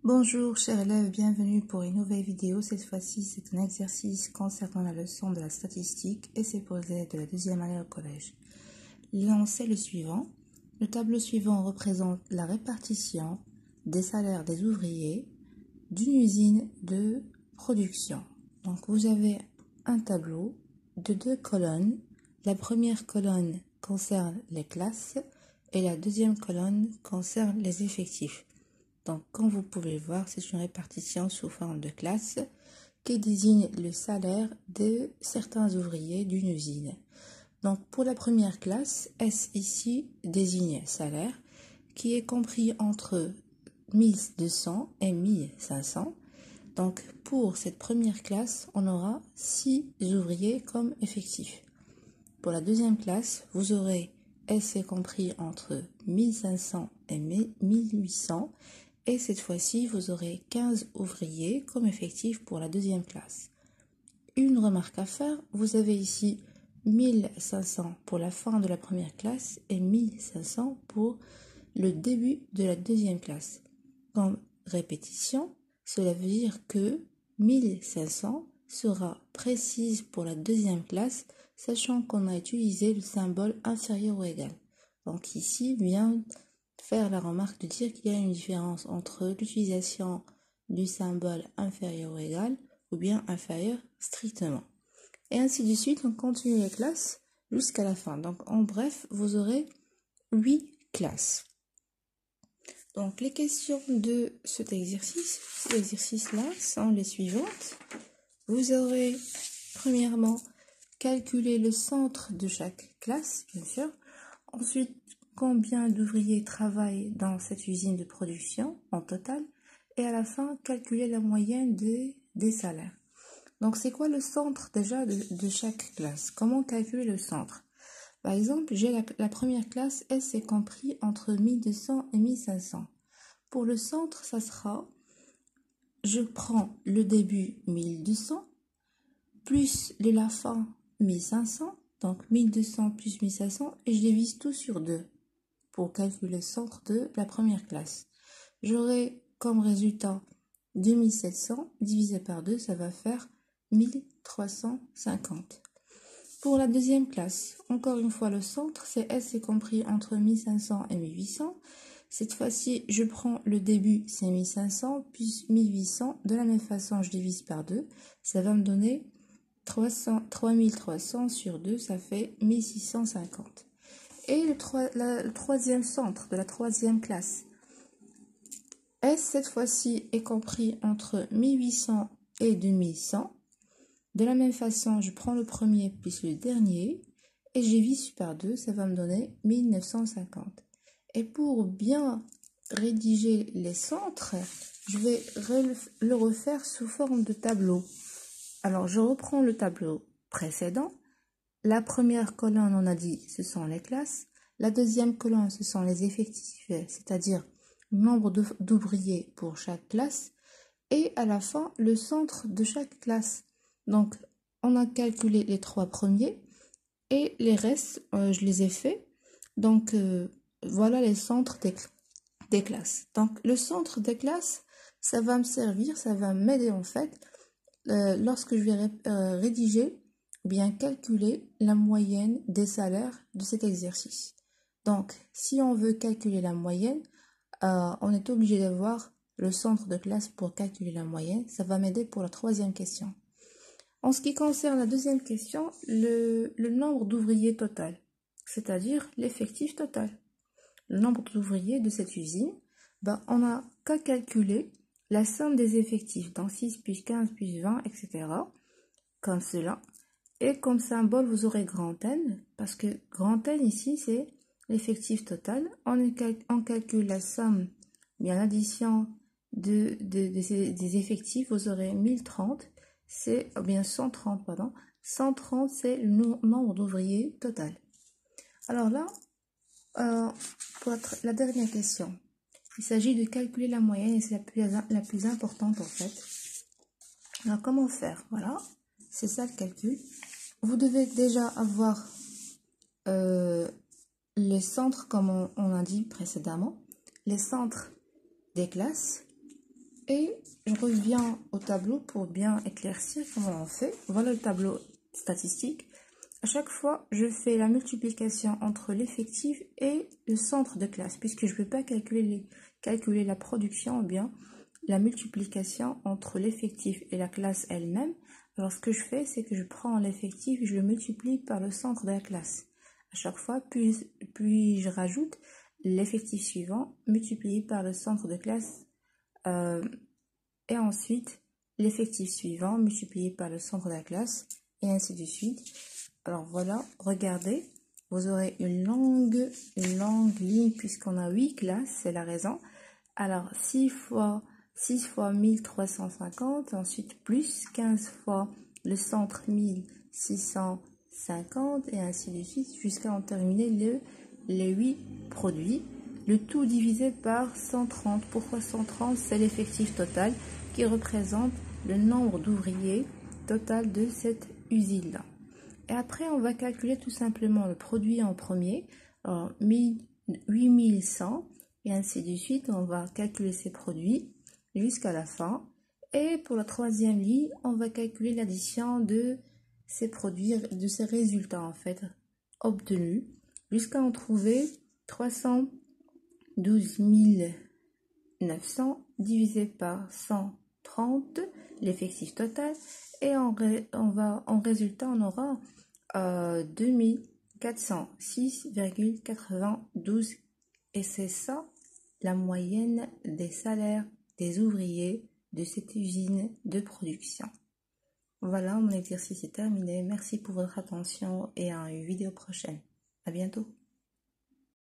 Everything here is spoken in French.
Bonjour chers élèves, bienvenue pour une nouvelle vidéo. Cette fois-ci, c'est un exercice concernant la leçon de la statistique et c'est pour les élèves de la deuxième année au collège. L'énoncé est le suivant. Le tableau suivant représente la répartition des salaires des ouvriers d'une usine de production. Donc vous avez un tableau de 2 colonnes. La première colonne concerne les classes et la deuxième colonne concerne les effectifs. Donc, comme vous pouvez le voir, c'est une répartition sous forme de classe qui désigne le salaire de certains ouvriers d'une usine. Donc, pour la première classe, S ici désigne salaire qui est compris entre 1200 et 1500. Donc, pour cette première classe, on aura 6 ouvriers comme effectifs. Pour la deuxième classe, vous aurez S est compris entre 1500 et 1800. Et cette fois-ci, vous aurez 15 ouvriers comme effectifs pour la deuxième classe. Une remarque à faire, vous avez ici 1500 pour la fin de la première classe et 1500 pour le début de la deuxième classe. Comme répétition, cela veut dire que 1500 sera précise pour la deuxième classe, sachant qu'on a utilisé le symbole inférieur ou égal. Donc ici vient faire la remarque de dire qu'il y a une différence entre l'utilisation du symbole inférieur ou égal ou bien inférieur strictement. Et ainsi de suite, on continue les classes jusqu'à la fin. Donc en bref, vous aurez 8 classes. Donc les questions de cet exercice-là sont les suivantes. Vous aurez premièrement calculé le centre de chaque classe, bien sûr. Ensuite, combien d'ouvriers travaillent dans cette usine de production en total, et à la fin, calculer la moyenne des salaires. Donc, c'est quoi le centre déjà de chaque classe? Comment calculer le centre? Par exemple, j'ai la première classe, S est compris entre 1200 et 1500. Pour le centre, ça sera, je prends le début 1200, plus la fin 1500, donc 1200 plus 1500, et je divise tout sur 2. Pour calculer le centre de la première classe. J'aurai comme résultat 2700 divisé par 2, ça va faire 1350. Pour la deuxième classe, encore une fois le centre, c'est S est compris entre 1500 et 1800. Cette fois-ci, je prends le début, c'est 1500 plus 1800. De la même façon, je divise par 2. Ça va me donner 3300 sur 2, ça fait 1650. Et le troisième centre de la troisième classe. S, cette fois-ci, est compris entre 1800 et 2100. De la même façon, je prends le premier plus le dernier et je divise par 2, ça va me donner 1950. Et pour bien rédiger les centres, je vais le refaire sous forme de tableau. Alors, je reprends le tableau précédent. La première colonne, on a dit, ce sont les classes. La deuxième colonne, ce sont les effectifs, c'est-à-dire le nombre d'ouvriers pour chaque classe. Et à la fin, le centre de chaque classe. Donc, on a calculé les 3 premiers et les restes, je les ai faits. Donc, voilà les centres des classes. Donc, le centre des classes, ça va me servir, ça va m'aider en fait, lorsque je vais rédiger bien calculer la moyenne des salaires de cet exercice. Donc, si on veut calculer la moyenne, on est obligé d'avoir le centre de classe pour calculer la moyenne. Ça va m'aider pour la troisième question. En ce qui concerne la deuxième question, le nombre d'ouvriers total, c'est-à-dire l'effectif total. Le nombre d'ouvriers de cette usine, on n'a qu'à calculer la somme des effectifs, donc 6 plus 15 plus 20, etc. Comme cela. Et comme symbole, vous aurez grand N, parce que grand N ici, c'est l'effectif total. On calcule la somme, bien l'addition des effectifs, vous aurez 1030, c'est bien 130, pardon. 130, c'est le nombre d'ouvriers total. Alors là, pour la dernière question, il s'agit de calculer la moyenne et c'est la plus importante en fait. Alors comment faire? Voilà, c'est ça le calcul. Vous devez déjà avoir les centres, comme on a dit précédemment, les centres des classes Et je reviens au tableau pour bien éclaircir comment on fait. Voilà le tableau statistique. À chaque fois, je fais la multiplication entre l'effectif et le centre de classe, puisque je ne peux pas calculer la production ou bien la multiplication entre l'effectif et la classe elle-même. Alors, ce que je fais, c'est que je prends l'effectif et je le multiplie par le centre de la classe. À chaque fois, puis je rajoute l'effectif suivant multiplié par le centre de classe et ensuite l'effectif suivant multiplié par le centre de la classe et ainsi de suite. Alors voilà, regardez, vous aurez une longue ligne puisqu'on a 8 classes, c'est la raison. Alors 6 fois 1350, ensuite plus 15 fois le centre 1650 et ainsi de suite jusqu'à en terminer les 8 produits. Le tout divisé par 130. Pourquoi 130? C'est l'effectif total qui représente le nombre d'ouvriers total de cette usine-là. Et après, on va calculer tout simplement le produit en premier, 8100, et ainsi de suite. On va calculer ces produits jusqu'à la fin. Et pour la troisième ligne, on va calculer l'addition de ces produits, de ces résultats en fait, obtenus, jusqu'à en trouver 312 900 divisé par 130, l'effectif total, et en résultat, on aura 2406,92 et c'est ça la moyenne des salaires des ouvriers de cette usine de production. Voilà, mon exercice est terminé. Merci pour votre attention et à une vidéo prochaine. À bientôt.